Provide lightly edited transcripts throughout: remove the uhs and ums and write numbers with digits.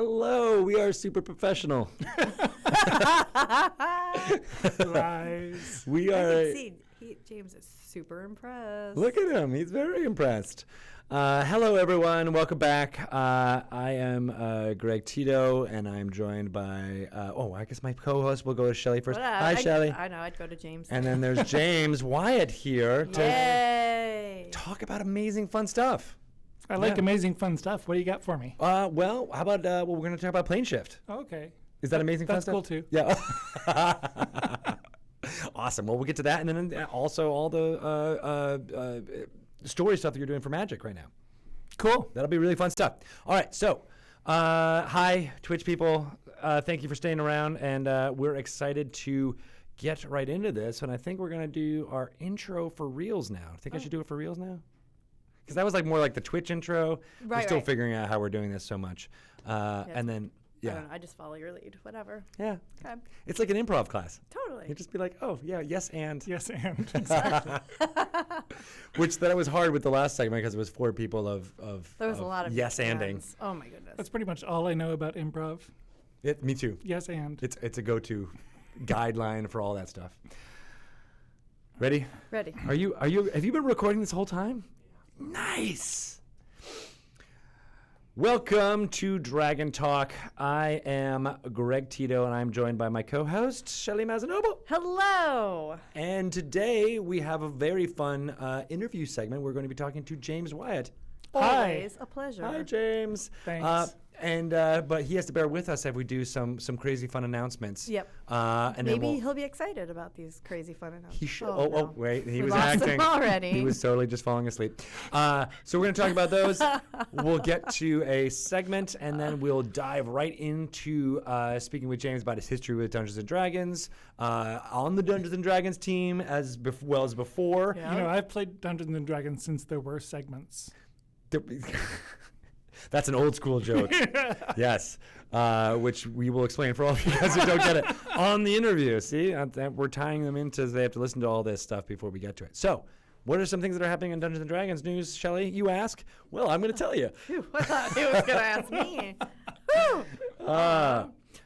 Hello, we are super professional. Lies. We I are. can see James is super impressed. Look at him; he's very impressed. Hello, everyone. Welcome back. I am Greg Tito, and I'm joined by. I guess my co-host will go to Shelly first. Hi, Shelly. I know. I'd go to James. And then there's James Wyatt here to Yay! talk about amazing, fun stuff. I like amazing fun stuff. What do you got for me? Well, how about we're going to talk about plane shift. Okay. Is that amazing fun That's stuff? cool too. Yeah. Awesome. Well, we'll get to that, and then also all the story stuff that you're doing for Magic right now. Cool. That'll be really fun stuff. All right. So, hi, Twitch people. Thank you for staying around, and we're excited to get right into this. And I think we're going to do our intro for Reels now. I think I should do it for Reels now. Because that was more like the Twitch intro. We're still figuring out how we're doing this so much. And then, I don't know, I just follow your lead. Whatever. Yeah. Okay. It's like an improv class. Totally. You just be like, oh, yeah, yes, and. Yes, and. Exactly. Which that was hard with the last segment because it was 4 people of There was a lot of yes, anding. hands. Oh, my goodness. That's pretty much all I know about improv. Me too. Yes, and. It's a go-to guideline for all that stuff. Ready? Ready. Have you been recording this whole time? Nice. Welcome to Dragon Talk. I am Greg Tito, and I'm joined by my co-host, Shelly Mazanoble. Hello. And today we have a very fun interview segment. We're going to be talking to James Wyatt. Always a pleasure. Hi, James. Thanks. But he has to bear with us if we do some crazy fun announcements. Yep. And Maybe he'll be excited about these crazy fun announcements. He should. no. Wait. He We was lost acting him already. He was totally just falling asleep. So we're going to talk about those. We'll get to a segment, and then we'll dive right into speaking with James about his history with Dungeons and Dragons, on the Dungeons and Dragons team as well as before. Yeah. You know, I've played Dungeons and Dragons since there were segments. That's an old school joke. Yes. Which we will explain for all of you guys who don't get it on the interview. See, we're tying them into, they have to listen to all this stuff before we get to it. So, what are some things that are happening in Dungeons and Dragons news, Shelly? You ask. Well, I'm going to tell you. Phew, I thought he was going to ask me.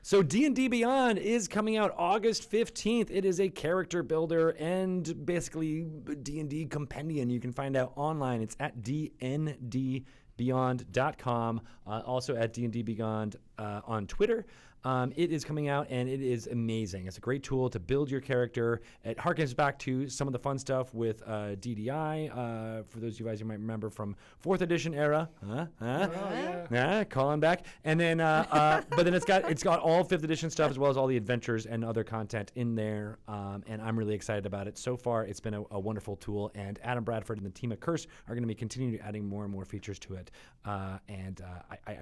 So D&D Beyond is coming out August 15th. It is a character builder and basically D&D compendium. You can find out online. It's at dndbeyond.com. Also at D&D Beyond on Twitter. It is coming out, and it is amazing. It's a great tool to build your character. It harkens back to some of the fun stuff with DDI. For those of you guys who might remember from 4th edition era, calling back. And then, but then it's got all 5th edition stuff as well as all the adventures and other content in there. And I'm really excited about it. So far, it's been a wonderful tool. And Adam Bradford and the team at Curse are going to be continuing adding more and more features to it. I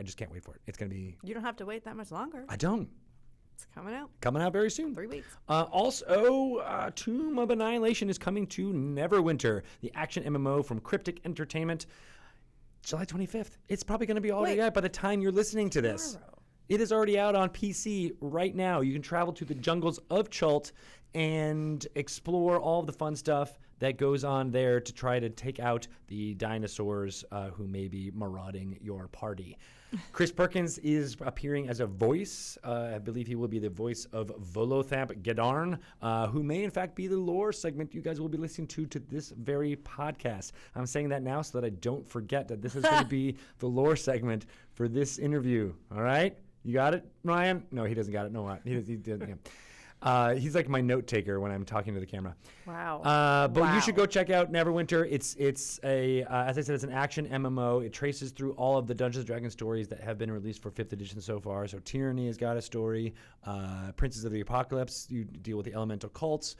just can't wait for it. It's going to be. You don't have to wait that much longer. I don't. It's coming out. Coming out very soon. 3 weeks. Also, Tomb of Annihilation is coming to Neverwinter, the action MMO from Cryptic Entertainment, July 25th. It's probably going to be already out by the time you're listening to this. Tomorrow. It is already out on PC right now. You can travel to the jungles of Chult and explore all of the fun stuff that goes on there to try to take out the dinosaurs who may be marauding your party. Chris Perkins is appearing as a voice. I believe he will be the voice of Volothamp Gedarn, who may in fact be the lore segment you guys will be listening to this very podcast. I'm saying that now so that I don't forget that this is going to be the lore segment for this interview. All right? You got it, Ryan? No, he doesn't got it. No, he doesn't. Yeah. He's like my note taker when I'm talking to the camera. Wow. But you should go check out Neverwinter. It's a as I said, it's an action MMO. It traces through all of the Dungeons & Dragons stories that have been released for 5th edition so far. So Tyranny has got a story. Princes of the Apocalypse, you deal with the elemental cults.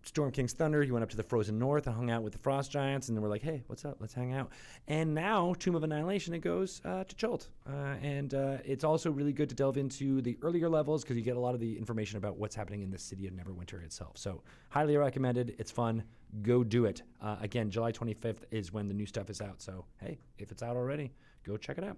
Storm King's Thunder, you went up to the frozen north and hung out with the frost giants, and then we're like, hey, what's up? Let's hang out. And now, Tomb of Annihilation, it goes to Chult. And it's also really good to delve into the earlier levels because you get a lot of the information about what's happening in the city of Neverwinter itself. So highly recommended. It's fun. Go do it. Again, July 25th is when the new stuff is out. So, hey, if it's out already, go check it out.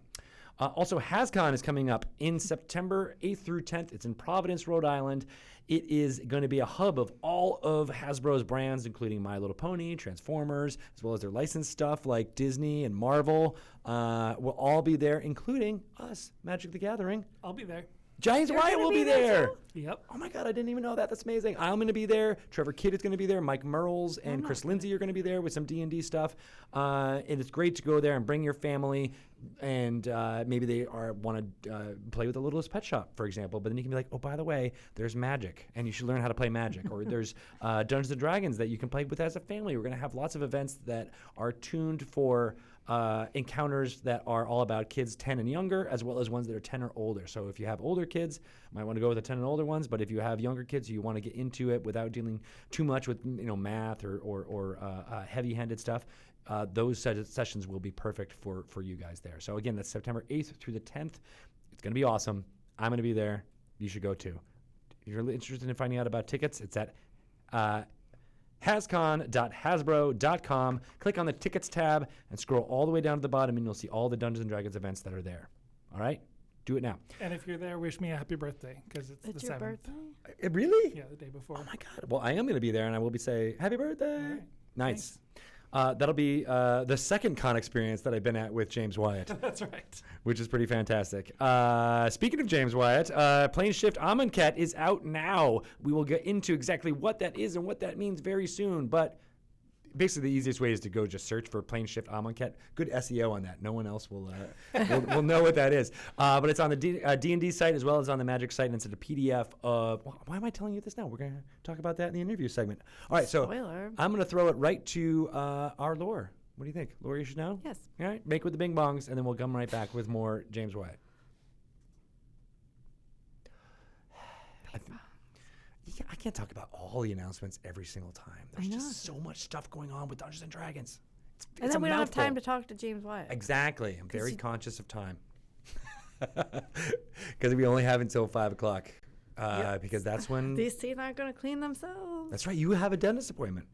Also, HasCon is coming up in September 8th through 10th. It's in Providence, Rhode Island. It is going to be a hub of all of Hasbro's brands, including My Little Pony, Transformers, as well as their licensed stuff like Disney and Marvel. Will all be there, including us, Magic the Gathering. I'll be there. James You're Wyatt gonna will be be there there. too? Yep. Oh my God, I didn't even know that. That's amazing. I'm going to be there. Trevor Kidd is going to be there. Mike Merles and Chris Lindsay are going to be there with some D&D stuff. And it's great to go there and bring your family. And maybe they want to play with the Littlest Pet Shop, for example. But then you can be like, oh, by the way, there's Magic, and you should learn how to play Magic. Or there's Dungeons & Dragons that you can play with as a family. We're going to have lots of events that are tuned for encounters that are all about kids 10 and younger, as well as ones that are 10 or older. So if you have older kids, you might want to go with the 10 and older ones. But if you have younger kids, you want to get into it without dealing too much with math or heavy-handed stuff. Those sessions will be perfect for you guys there. So again, that's September 8th through the 10th. It's going to be awesome. I'm going to be there. You should go too. If you're interested in finding out about tickets, it's at hascon.hasbro.com. Click on the tickets tab and scroll all the way down to the bottom, and you'll see all the Dungeons & Dragons events that are there. All right? Do it now. And if you're there, wish me a happy birthday, because it's It's the your 7th. birthday? Really? Yeah, the day before. Oh my God. Well, I am going to be there, and I will be saying happy birthday. All right. Nice. That'll be the second con experience that I've been at with James Wyatt, That's right. which is pretty fantastic. Speaking of James Wyatt, Plane Shift Amonkhet is out now. We will get into exactly what that is and what that means very soon, but basically the easiest way is to go just search for Plane Shift Amonkhet. Good SEO on that. No one else will know what that is. But it's on the D&D site as well as on the Magic site, and it's a PDF of... Why am I telling you this now? We're going to talk about that in the interview segment. All right, so Spoiler. I'm going to throw it right to our Lore. What do you think? Lore, you should know? Yes. All right, make with the bing bongs, and then we'll come right back with more James Wyatt. I can't talk about all the announcements every single time. There's I know. just so much stuff going on with Dungeons & Dragons. And It's then a we don't have time to mouthful. talk to James Wyatt. Exactly. I'm very you- conscious of time. Because we only have until 5 o'clock. Because that's when... These teeth aren't going to clean themselves. That's right. You have a dentist appointment.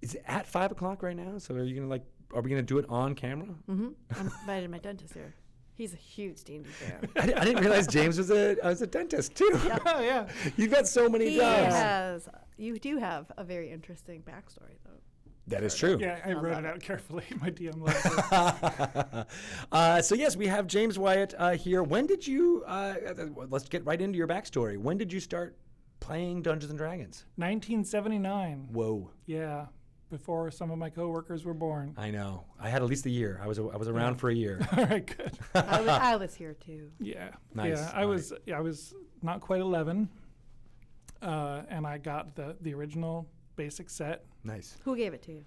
Is it at 5 o'clock right now? So are you going to are we going to do it on camera? Mm-hmm. I'm invited my dentist here. He's a huge D&D fan. I didn't realize James was a dentist too. Oh, yeah. You've got so many He jobs. has. You do have a very interesting backstory, though. That is true. Yeah, I wrote it out carefully. My DM loves it. So yes, we have James Wyatt here. When did you? Let's get right into your backstory. When did you start playing Dungeons and Dragons? 1979. Whoa! Yeah, before some of my coworkers were born. I know. I had at least a year. I was around for a year. All right, good. I was here, too. Yeah. Nice. Yeah, All I was not quite 11, and I got the original basic set. Nice. Who gave it to you?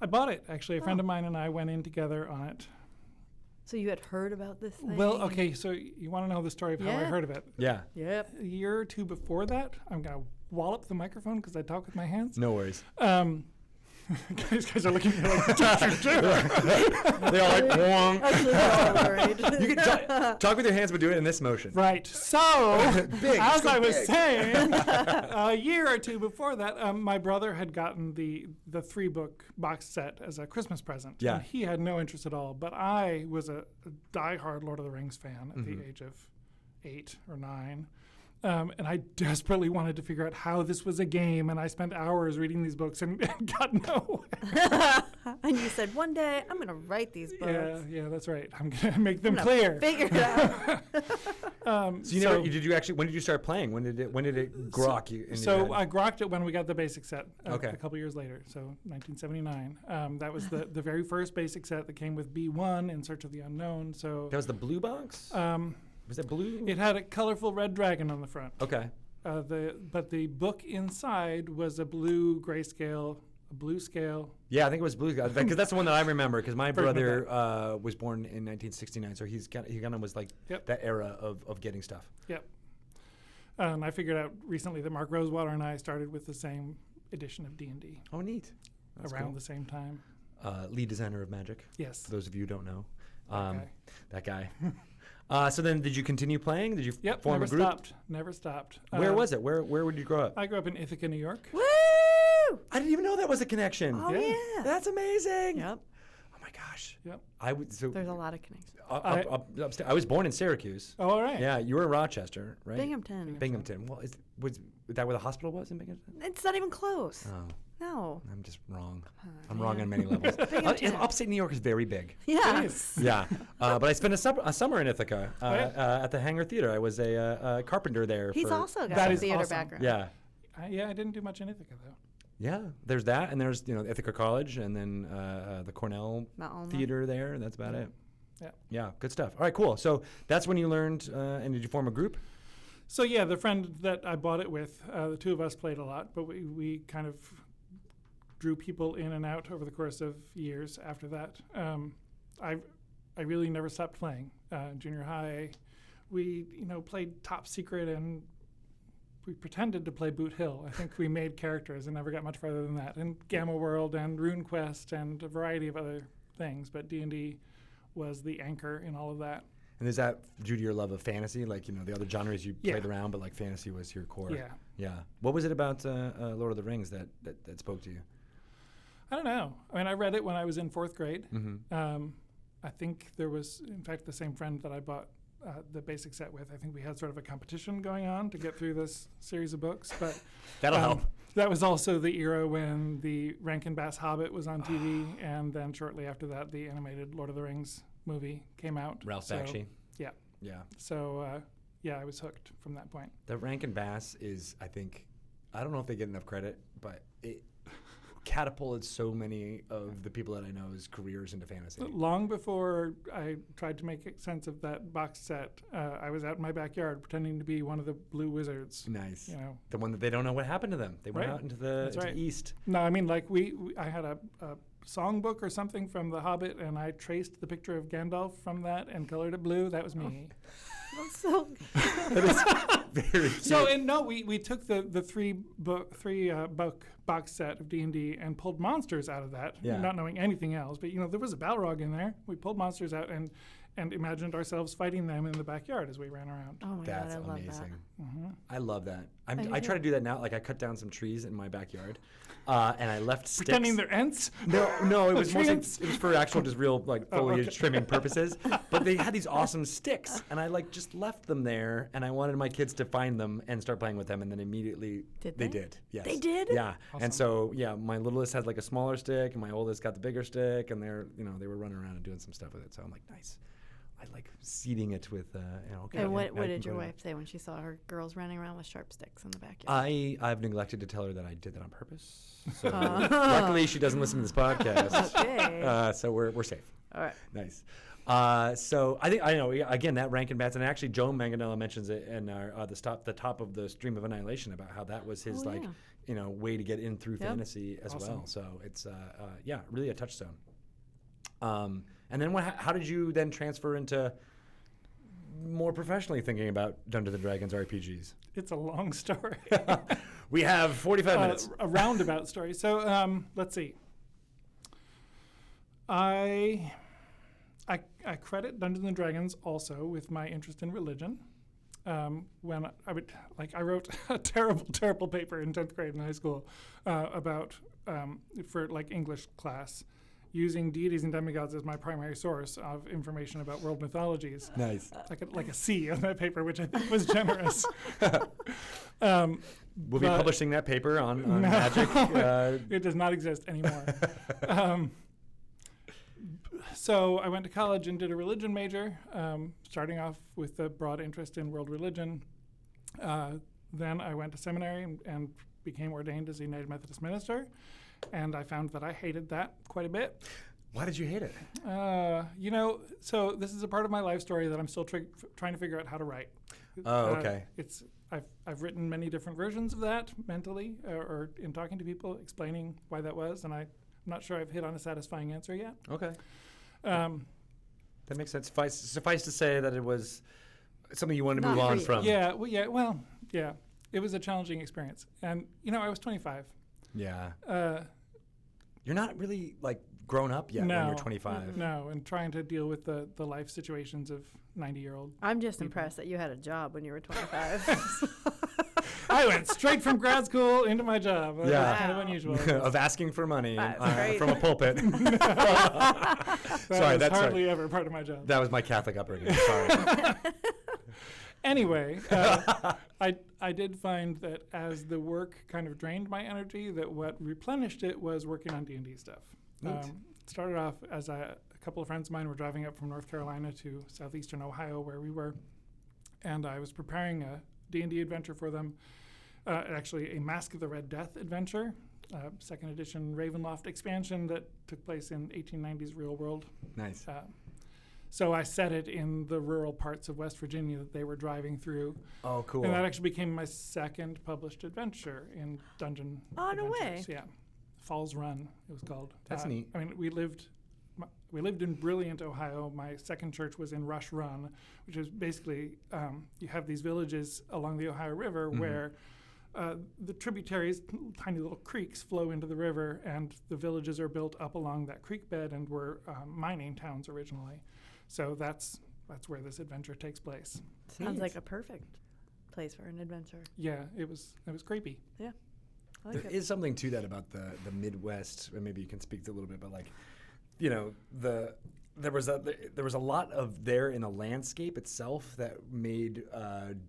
I bought it, actually. A friend of mine and I went in together on it. So you had heard about this thing? Well, okay, so you want to know the story of how I Yeah. heard of it. Yeah. Yep. A year or two before that, I'm going to wallop the microphone because I talk with my hands. No worries. These guys are looking at me like, They're all like, Wong. Actually, I'm not worried. You can talk with your hands, but do it in this motion. Right. So, Big, as go I was big. saying, a year or two before that, my brother had gotten the 3-book box set as a Christmas present. Yeah. And he had no interest at all. But I was a diehard Lord of the Rings fan at Mm-hmm. the age of 8 or 9. And I desperately wanted to figure out how this was a game, and I spent hours reading these books and got nowhere. And you said, one day, I'm going to write these books. Yeah, that's right. I'm going to make them I'm gonna clear. Figure it out. So when did you start playing? When did it grok you? in your So head? I grokked it when we got the basic set Okay. a couple years later, so 1979. That was the very first basic set that came with B1 in Search of the Unknown. So That was the blue box? Was it blue? it had a colorful red dragon on the front. Okay. But the book inside was a blue grayscale, a blue scale. Yeah, I think it was blue because that's the one that I remember because my Version of brother was born in 1969, so he kind of was like Yep. that era of getting stuff. Yep. I figured out recently that Mark Rosewater and I started with the same edition of D&D Oh, neat. That's around cool. the same time. Lead designer of Magic. Yes. For those of you who don't know, Okay. that guy. So then, did you continue playing? Did you Yep. form Never a group? stopped. Never stopped. Where was it? Where would you grow up? I grew up in Ithaca, New York. Woo! I didn't even know that was a connection. Oh, Yeah. yeah. That's amazing. Yep. Oh my gosh. Yep. I would so There's a lot of connections. upstate. I was born in Syracuse. Oh, all right. Yeah, you were in Rochester, right? Binghamton. Binghamton. Well, was that where the hospital was in Binghamton? It's not even close. Oh, No. I'm just wrong. on, I'm wrong on man. many levels. Binghamton. Upstate New York is very big. Yes. Yeah, but I spent a summer in Ithaca yeah? at the Hangar Theater. I was a carpenter there. He's for, also got That a is theater awesome. background. Yeah, I didn't do much in Ithaca, though. yeah. There's that, and there's Ithaca College, and then the Cornell Mount Alma. Theater there. And that's about it. Yeah. Yeah, good stuff. All right, cool. So that's when you learned, and did you form a group? So, yeah, the friend that I bought it with, the two of us played a lot, but we kind of drew people in and out over the course of years after that. I really never stopped playing. Junior high, we played Top Secret, and we pretended to play Boot Hill. I think we made characters and never got much further than that. And Gamma World and RuneQuest and a variety of other things, but D&D was the anchor in all of that. And is that due to your love of fantasy? Like, the other genres you played around, but like fantasy was your core. Yeah. Yeah. What was it about Lord of the Rings that spoke to you? I don't know. I mean, I read it when I was in 4th grade. Mm-hmm. I think there was, in fact, the same friend that I bought the basic set with. I think we had sort of a competition going on to get through this series of books. But That'll help. That was also the era when the Rankin Bass Hobbit was on TV, and then shortly after that, the animated Lord of the Rings movie came out. Ralph So, Bakshi. Yeah. Yeah. So, I was hooked from that point. The Rankin Bass is, I think, I don't know if they get enough credit, but it catapulted so many of the people that I know's careers into fantasy. Long before I tried to make sense of that box set, I was out in my backyard pretending to be one of the Blue Wizards. Nice. You know. The one that they don't know what happened to them. They went Right. out into the That's right. east. No, I mean, like I had a songbook or something from The Hobbit, and I traced the picture of Gandalf from that and colored it blue. That was me. That's so That is very cute. So, and no, we took the three book box set of D&D and pulled monsters out of that, Yeah. not knowing anything else. But there was a Balrog in there. We pulled monsters out and imagined ourselves fighting them in the backyard as we ran around. Oh my That's god, I love amazing. Mm-hmm. I love that. do I try too. to do that now. Like I cut down some trees in my backyard, and I left sticks. Pretending they're Ents? No, it was mostly Trees? it was for actual just real like Oh, foliage okay. trimming purposes. But they had these awesome sticks, and I like just left them there, and I wanted my kids to find them and start playing with them, and then immediately Did they they? did. Yes. They did? Yeah. Awesome. And so my littlest had like a smaller stick, and my oldest got the bigger stick, and they were running around and doing some stuff with it. So I'm like, nice. I like seeding it with okay. And what I can did your go to- wife say when she saw her girls running around with sharp sticks in the backyard? I've neglected to tell her that I did that on purpose. So Oh. luckily she doesn't listen to this podcast. Okay. So we're safe. All right. Nice. So I know again that Rankin Bats, and actually Joe Manganella mentions it in our the top of the Stream of Annihilation about how that was his Oh, yeah. way to get in through Yep. fantasy as Awesome. well. So it's really a touchstone. And then how did you then transfer into more professionally thinking about Dungeons and Dragons RPGs? It's a long story. We have 45 minutes. A roundabout story. So let's see. I credit Dungeons and Dragons also with my interest in religion. When I wrote a terrible paper in 10th grade in high school about for English class, using deities and demigods as my primary source of information about world mythologies. Nice. Like a C on that paper, which I think was generous. We'll be but- publishing that paper on No. Magic. It does not exist anymore. So I went to college and did a religion major, starting off with a broad interest in world religion. Then I went to seminary and became ordained as a United Methodist minister. And I found that I hated that quite a bit. Why did you hate it? So this is a part of my life story that I'm still trying to figure out how to write. Oh, okay. I've written many different versions of that mentally or in talking to people, explaining why that was, and I'm not sure I've hit on a satisfying answer yet. Okay. That makes sense. Suffice to say that it was something you wanted to Not move for on you. from. Yeah. It was a challenging experience, and I was 25. Yeah. You're not really grown up yet No, when you're 25. No, and trying to deal with the life situations of 90-year-old. I'm just people. impressed that you had a job when you were 25. I went straight from grad school into my job. Yeah. That's kind of unusual. Of asking for money That's great. from a pulpit. That Sorry, was that's hardly ever part of my job. That was my Catholic upbringing. Sorry. Anyway, I did find that as the work kind of drained my energy, that what replenished it was working on D&D stuff. Started off as a couple of friends of mine were driving up from North Carolina to southeastern Ohio, where we were, and I was preparing a D&D adventure for them, actually a Mask of the Red Death adventure, second edition Ravenloft expansion that took place in 1890s real world. Nice. So I set it in the rural parts of West Virginia that they were driving through. Oh, cool. And that actually became my second published adventure in Dungeon Oh, no Adventures. way. Yeah. Falls Run, it was called. That's neat. I mean, we lived in Brilliant, Ohio. My second church was in Rush Run, which is basically, you have these villages along the Ohio River where the tributaries, tiny little creeks, flow into the river, and the villages are built up along that creek bed and were mining towns originally. So that's where this adventure takes place. Sounds like a perfect place for an adventure. Yeah, it was creepy. Yeah. I There like it. is something to that about the Midwest, and maybe you can speak to it a little bit, but like, you know, there was a lot of there in the landscape itself that made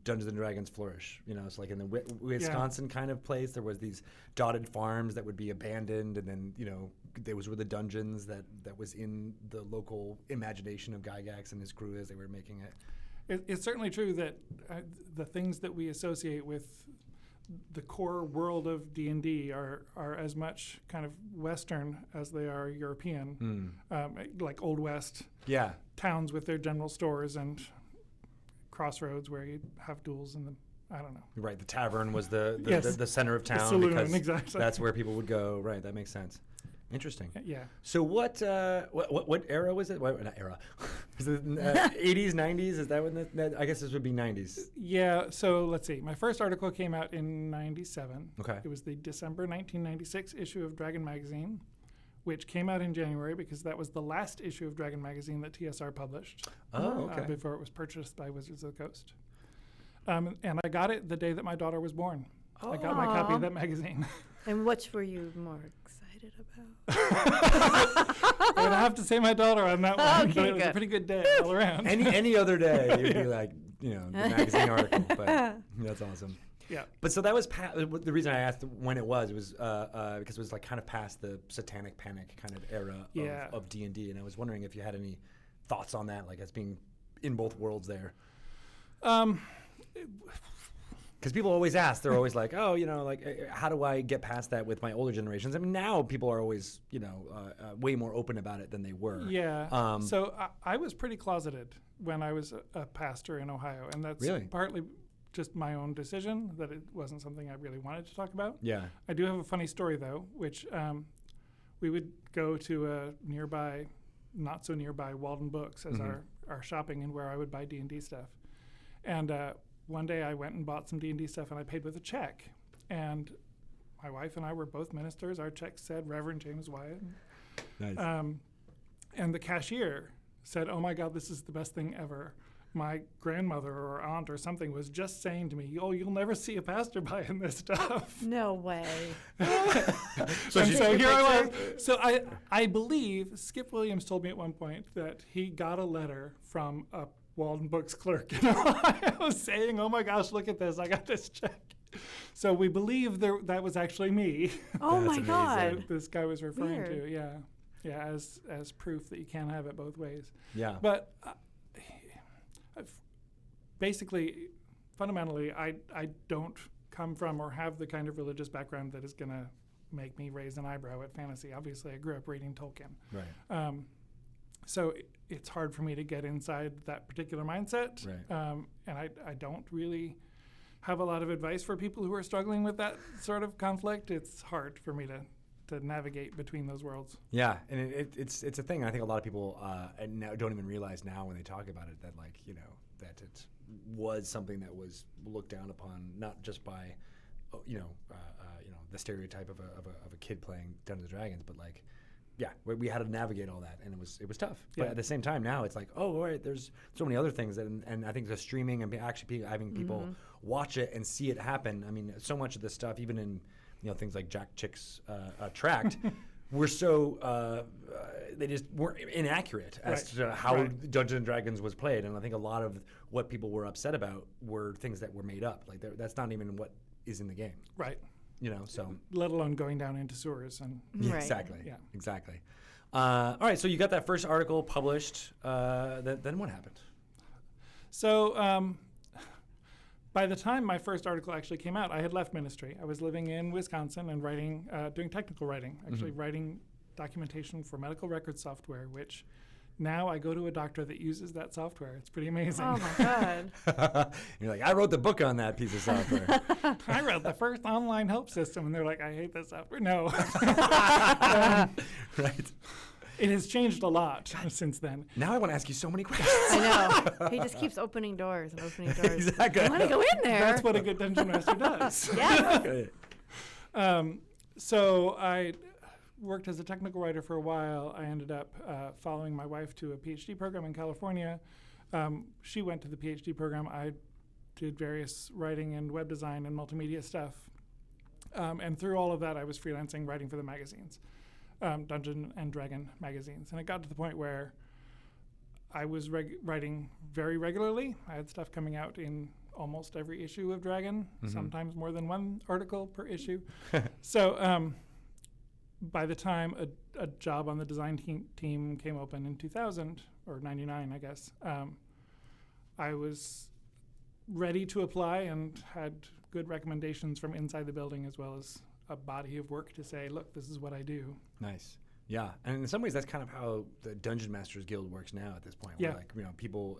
Dungeons and Dragons flourish. You know, it's like in the Wisconsin kind of place, there was these dotted farms that would be abandoned, and then, you know, those were the dungeons that was in the local imagination of Gygax and his crew as they were making it. It's certainly true that the things that we associate with the core world of D&D are as much kind of Western as they are European, like Old West Yeah. towns with their general stores and crossroads where you have duels and I don't know. Right, the tavern was the Yes. the center of town saloon, because exactly. that's where people would go. Right, that makes sense. Interesting. Yeah. So what era was it? What, not era. Is it 80s, 90s? Is that when I guess this would be 90s. Yeah, so let's see. My first article came out in 97. Okay. It was the December 1996 issue of Dragon Magazine, which came out in January because that was the last issue of Dragon Magazine that TSR published. Oh, okay. Before it was purchased by Wizards of the Coast. And I got it the day that my daughter was born. I got my copy of that magazine. And which were you more excited about? I would have to say my daughter on that one. Okay, But it was a good. pretty good day all around. Any other day, you'd be like, you know, the magazine article. But that's awesome. Yeah. But so that was the reason I asked when it was because it was like kind of past the Satanic Panic kind of era of D&D, and I was wondering if you had any thoughts on that, like as being in both worlds there. Because people always ask, they're always like, oh, you know, like, how do I get past that with my older generations? I mean, now people are always, you know, way more open about it than they were. Yeah. So I was pretty closeted when I was a pastor in Ohio, and that's Really? partly just my own decision that it wasn't something I really wanted to talk about. Yeah. I do have a funny story, though, which we would go to a nearby, not so nearby, Walden Books as our shopping and where I would buy D&D stuff. And one day I went and bought some D&D stuff, and I paid with a check. And my wife and I were both ministers. Our check said Reverend James Wyatt. Nice. And the cashier said, "Oh my God, this is the best thing ever. My grandmother or aunt or something was just saying to me, oh, you'll never see a pastor buying this stuff." No way. So And she- so here I was. So I believe Skip Williams told me at one point that he got a letter from a Walden Books clerk in Ohio saying, "Oh my gosh, look at this! I got this check." So we believe that was actually me. Oh my That's God. amazing. This guy was referring Weird. to, yeah, as proof that you can have it both ways. Yeah. But basically, fundamentally, I don't come from or have the kind of religious background that is going to make me raise an eyebrow at fantasy. Obviously, I grew up reading Tolkien. Right. So it's hard for me to get inside that particular mindset. Right. And I don't really have a lot of advice for people who are struggling with that sort of conflict. It's hard for me to navigate between those worlds. Yeah, and it's a thing. I think a lot of people now don't even realize now when they talk about it that, like, you know, that it was something that was looked down upon, not just by the stereotype of a kid playing Dungeons and Dragons, but like we had to navigate all that, and it was tough. But Yeah. at the same time, now it's like, oh, all right, there's so many other things, and I think the streaming and actually having people watch it and see it happen. I mean, so much of this stuff, even in things like Jack Chick's Tract, were so they just weren't inaccurate as to how Dungeons and Dragons was played, and I think a lot of what people were upset about were things that were made up. Like that's not even what is in the game. Right. So Let alone going down into sewers and. yeah, Right. exactly. Yeah. Exactly. All right, so you got that first article published. Then what happened? So by the time my first article actually came out, I had left ministry. I was living in Wisconsin and writing, doing technical writing, actually writing documentation for medical record software, which now I go to a doctor that uses that software. It's pretty amazing. Oh my God. You're like, I wrote the book on that piece of software. I wrote the first online help system, and they're like, I hate this software. No. Right. It has changed a lot since then. Now I want to ask you so many questions. I know. He just keeps opening doors and opening doors. Exactly. I want to go in there. That's what a good dungeon master does. Yes. Okay. So I worked as a technical writer for a while. I ended up following my wife to a PhD program in California. She went to the PhD program. I did various writing and web design and multimedia stuff. And through all of that, I was freelancing, writing for the magazines, Dungeon and Dragon magazines. And it got to the point where I was writing very regularly. I had stuff coming out in almost every issue of Dragon, sometimes more than one article per issue. So by the time a job on the design team came open in 2000, or 99, I guess, I was ready to apply and had good recommendations from inside the building, as well as a body of work to say, look, this is what I do. Nice. Yeah, and in some ways, that's kind of how the Dungeon Masters Guild works now at this point. Yeah. Where, like, people,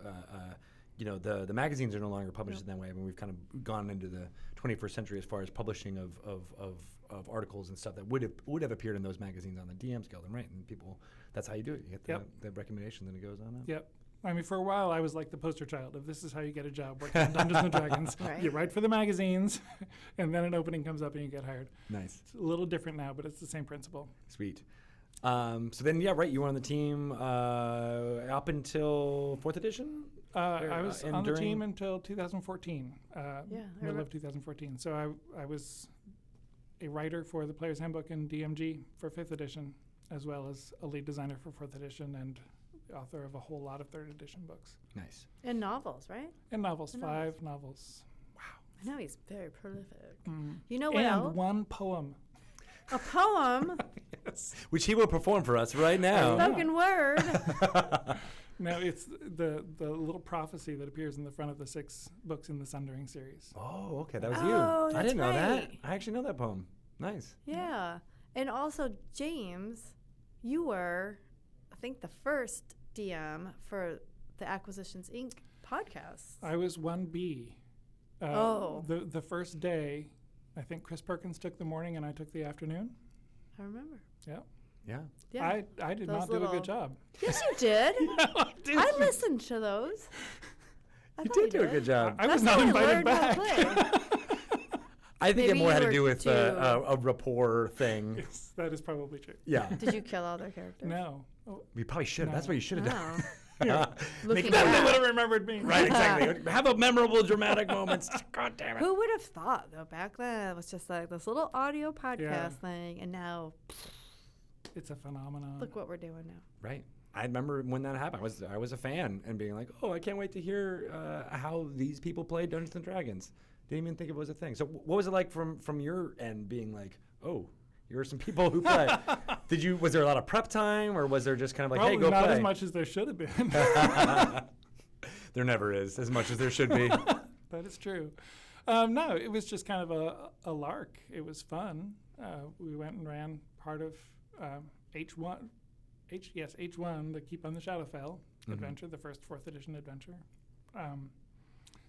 the magazines are no longer published in that way. I mean, we've kind of gone into the 21st century as far as publishing of articles and stuff that would have appeared in those magazines on the DM's Guild, and right, and people, that's how you do it. You get the recommendations, and it goes on up. Yep. I mean, for a while, I was like the poster child of this is how you get a job working on Dungeons and Dragons. Right. You write for the magazines, and then an opening comes up and you get hired. Nice. It's a little different now, but it's the same principle. Sweet. So then, you were on the team up until 4th edition? I was and on the during- team until 2014, middle of 2014. So I was a writer for the Player's Handbook and DMG for 5th edition, as well as a lead designer for 4th edition and the author of a whole lot of 3rd edition books. Nice. And novels, right? And novels, And 5 novels. I know he's very prolific. Mm. You know what And else? one poem. A poem, Yes. Which he will perform for us right now. spoken word. No, it's the little prophecy that appears in the front of the 6 books in the Sundering series. Oh, okay, that was Oh, you. I that's didn't know that. right. I actually know that poem. Nice. Yeah. And also, James, you were, I think, the first DM for the Acquisitions Inc. podcast. I was 1B. Oh. The first day, I think Chris Perkins took the morning and I took the afternoon. I remember. Yeah. Yeah. Yeah. I did Those not do a little- good job. Yes, you did. I didn't. I listened to those. I You thought did do a good job. I That's was not how I invited learned how back. to play. I think it Maybe more you had to were do with too- a rapport thing. Yes, that is probably true. Yeah. Did you kill all their characters? No. Oh, We probably should have. That's No. what you should have done. No. Make Looking that they back. would have remembered me. Right, exactly. Have a memorable, dramatic moments. God damn it. Who would have thought, though, back then it was just like this little audio podcast Yeah. thing, and now It's a phenomenon. look what we're doing now. Right. I remember when that happened. I was a fan and being like, oh, I can't wait to hear how these people play Dungeons and Dragons. Didn't even think it was a thing. So what was it like from your end, being like, oh, here are some people who play? Was there a lot of prep time, or was there just kind of like, Probably hey, go not play? as much as there should have been. There never is as much as there should be. That is true. No, it was just kind of a lark. It was fun. We went and ran part of H1, the Keep on the Shadowfell adventure, the first 4th edition adventure.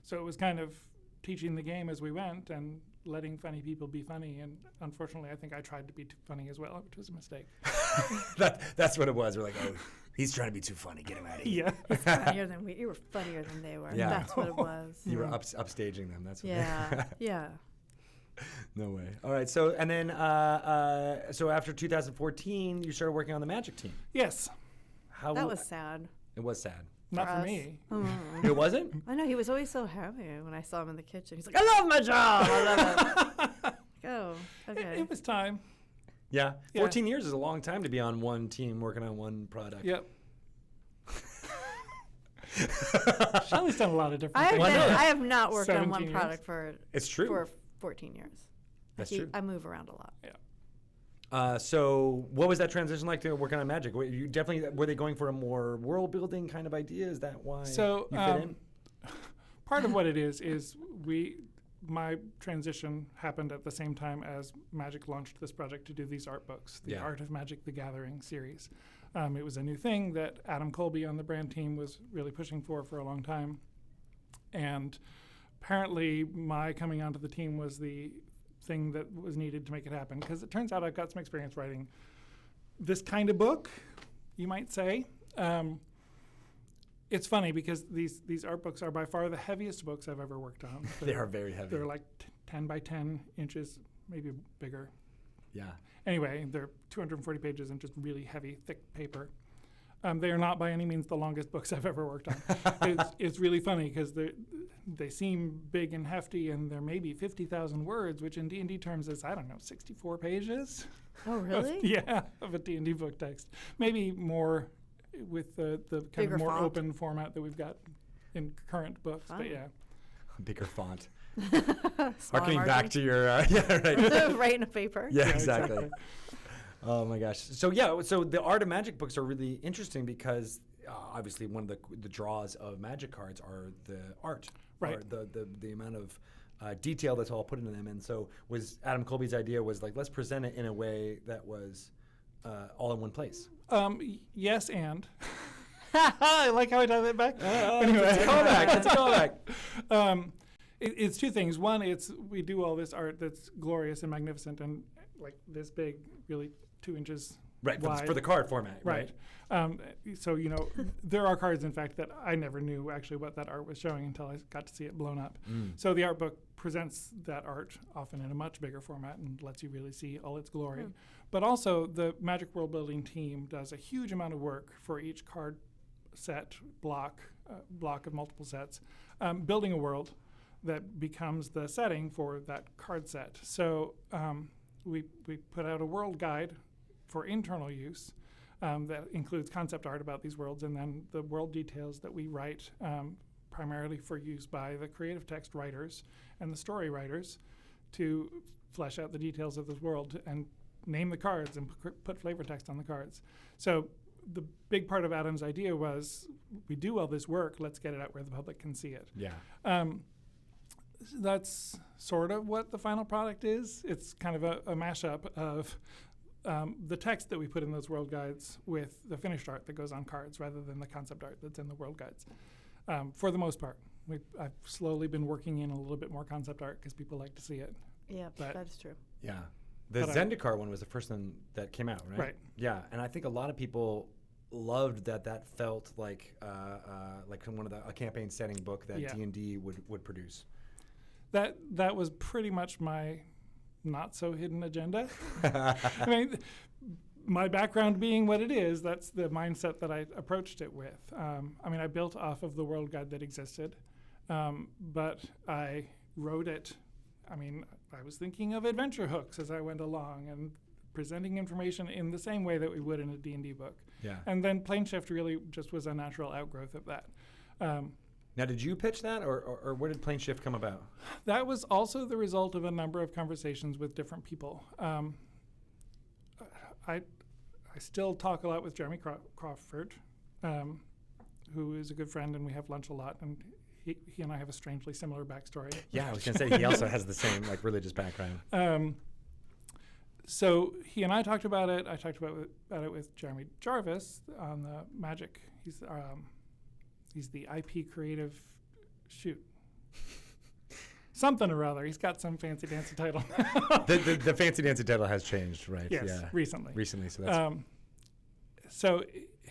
So it was kind of teaching the game as we went and letting funny people be funny. And unfortunately, I think I tried to be too funny as well, which was a mistake. That's what it was. We're like, oh, he's trying to be too funny. Get him out of here. Yeah. Funnier than you were funnier than they were. Yeah. That's what it was. You were upstaging them. That's what Yeah. Yeah. No way. All right. So and then so after 2014, you started working on the Magic team. Yes. How That was sad. It was sad. Not for us. me. It wasn't. I know, he was always so happy when I saw him in the kitchen. He's like, I love my job. I love it. Oh, okay. It was time. Yeah. Yeah. 14 years is a long time to be on one team working on one product. Yep. Shelley's done a lot of different I have, things. Why not? I have not worked on 17 one years. product for It's true. 14 years. That's true. I move around a lot. So what was that transition like to working on Magic? You definitely were they going for a more world building kind of idea? Is that why So you fit in? part of what it is my transition happened at the same time as Magic launched this project to do these art books, the Yeah. Art of Magic: The Gathering series. It was a new thing that Adam Colby on the brand team was really pushing for a long time, and apparently my coming onto the team was the thing that was needed to make it happen, because it turns out I've got some experience writing this kind of book, you might say. It's funny because these art books are by far the heaviest books I've ever worked on. They are very heavy. They're like 10 by 10 inches, maybe bigger. Yeah. Anyway, they're 240 pages and just really heavy, thick paper. They are not by any means the longest books I've ever worked on. It's really funny because they seem big and hefty, and they're maybe 50,000 words, which in D&D terms is, 64 pages. Oh, really? Of a D&D book text. Maybe more with the kind Bigger of more font. open format that we've got in current books. Fun. But yeah. Bigger font. Smaller Harkening back margin. to your yeah, right. Right in a paper. Yeah, exactly. Oh my gosh. So yeah, so the Art of Magic books are really interesting because obviously one of the draws of Magic cards are the art, Right. or the amount of detail that's all put into them. And so was Adam Colby's idea was like, let's present it in a way that was all in one place. Yes, and. I like how I dialed it back. Anyway, it's a callback. It's a callback. It's two things. One, we do all this art that's glorious and magnificent and like this big, really 2 inches Right, wide. for the card format. Right. So, there are cards, in fact, that I never knew actually what that art was showing until I got to see it blown up. So the art book presents that art often in a much bigger format and lets you really see all its glory. But also, the Magic World Building team does a huge amount of work for each card set block of multiple sets, building a world that becomes the setting for that card set. So we put out a world guide for internal use that includes concept art about these worlds, and then the world details that we write primarily for use by the creative text writers and the story writers to flesh out the details of this world and name the cards and put flavor text on the cards. So the big part of Adam's idea was, we do all this work, let's get it out where the public can see it. Yeah. That's sort of what the final product is. It's kind of a mashup of the text that we put in those world guides with the finished art that goes on cards rather than the concept art that's in the world guides. For the most part. I've slowly been working in a little bit more concept art because people like to see it. Yeah, But- that is true. Yeah. The But Zendikar one was the first one that came out, right? Right. Yeah, and I think a lot of people loved that felt like one of a campaign setting book that Yeah. D&D would produce. That was pretty much my not so hidden agenda. I mean, my background being what it is, that's the mindset that I approached it with. I built off of the world guide that existed, but I wrote it. I was thinking of adventure hooks as I went along and presenting information in the same way that we would in a D&D book. Yeah. And then Plane Shift really just was a natural outgrowth of that. Now, did you pitch that, or where did Plane Shift come about? That was also the result of a number of conversations with different people. I still talk a lot with Jeremy Crawford, who is a good friend, and we have lunch a lot, and he and I have a strangely similar backstory. Yeah, I was going to say he also has the same religious background. So he and I talked about it. I talked about it with Jeremy Jarvis on the Magic. He's the IP creative something or other. He's got some fancy dancy title. the fancy dancy title has changed, right? Yes, Yeah. recently. Recently, so that's... So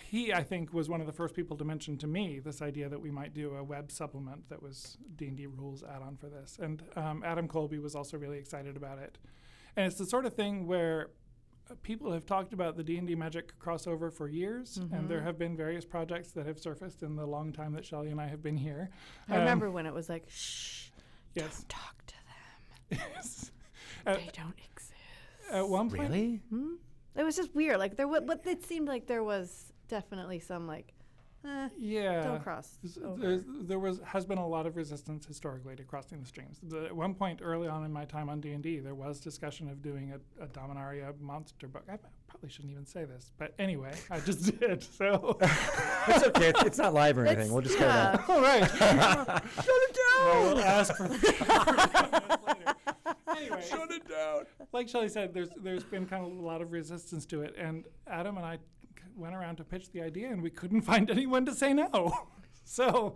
he, I think, was one of the first people to mention to me this idea that we might do a web supplement that was D&D rules add-on for this. And Adam Colby was also really excited about it. And it's the sort of thing where people have talked about the D&D Magic crossover for years, and there have been various projects that have surfaced in the long time that Shelley and I have been here. I remember when it was like, shh, Yes. don't talk to them. Yes. They don't exist. At one point, Really? It was just weird. Like but it seemed like there was definitely some like, yeah, don't cross. over. there has been a lot of resistance historically to crossing the streams. At one point early on in my time on D&D, there was discussion of doing a Dominaria monster book. I probably shouldn't even say this, but anyway, I just did. So It's okay. It's not live or anything. We'll just go that. all right. Shut it down. We'll ask for later. Anyway, Shut it down. like Shelley said, there's been kind of a lot of resistance to it, and Adam and I went around to pitch the idea, and we couldn't find anyone to say no. So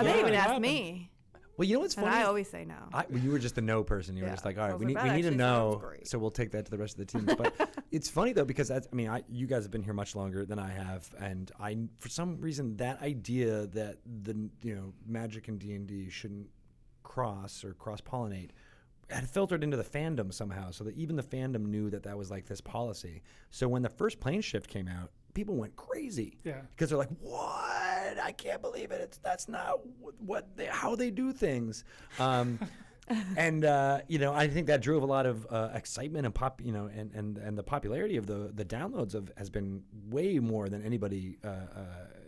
They even it asked happened. me, Well, you know what's and funny? I always say no. Well, you were just the no person. You were Yeah. just like, all I right, was we like, need that to actually know, sounds great. so we'll take that to the rest of the team. But it's funny though because you guys have been here much longer than I have, and for some reason that idea that the Magic and D&D shouldn't cross or cross pollinate had filtered into the fandom somehow, so that even the fandom knew that was like this policy. So when the first plane shift came out, people went crazy. Yeah. Because they're like, "What? I can't believe it! That's not how they do things." And I think that drove a lot of excitement and and the popularity of the downloads has been way more than anybody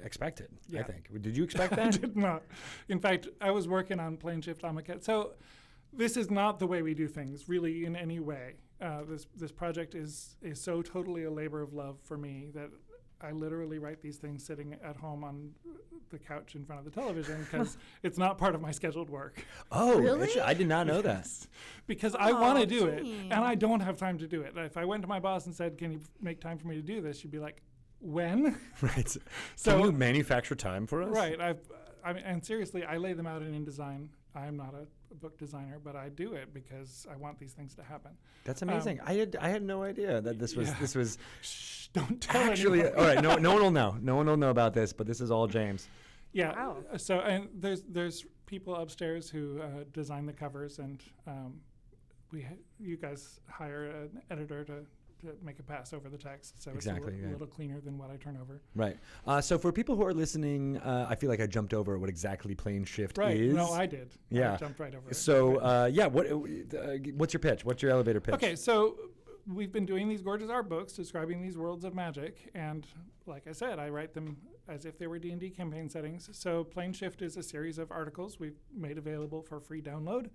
expected. Yeah. I think. Did you expect I that? did not. In fact, I was working on Plane Shift Amonkhet. So this is not the way we do things, really, in any way. This project is so totally a labor of love for me that I literally write these things sitting at home on the couch in front of the television because it's not part of my scheduled work. Oh, Really? I did not know that. Because I want to do it, gee. and I don't have time to do it. If I went to my boss and said, "Can you make time for me to do this?" she'd be like, "When?" Right. So- Can you manufacture time for us? Right. And seriously, I lay them out in InDesign. I'm not a book designer, but I do it because I want these things to happen. That's amazing. I had no idea that this was Shh, don't tell actually anyone. all right. No one will know. No one will know about this, but this is all James. Yeah. Wow. So and there's people upstairs who design the covers, and you guys hire an editor to make a pass over the text, so Exactly, it's yeah. a little cleaner than what I turn over. Right. So for people who are listening, I feel like I jumped over what exactly plane shift Right. is. No, I did. Yeah. I jumped right over it. So Okay. what's your pitch? What's your elevator pitch? Okay, so we've been doing these gorgeous art books describing these worlds of magic, and like I said, I write them as if they were D&D campaign settings. So Plane Shift is a series of articles we've made available for free download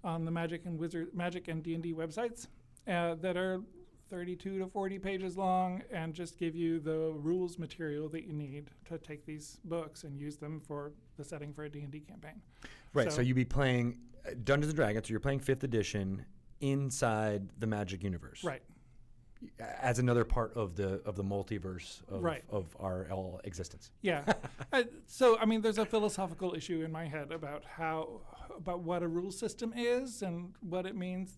on the Magic and D&D websites that are 32 to 40 pages long and just give you the rules material that you need to take these books and use them for the setting for a D&D campaign. Right. So you'd be playing Dungeons and Dragons. So you're playing 5th edition inside the Magic universe. Right. As another part of the multiverse of, Right. of our all existence. Yeah. So, I mean, there's a philosophical issue in my head about what a rule system is and what it means.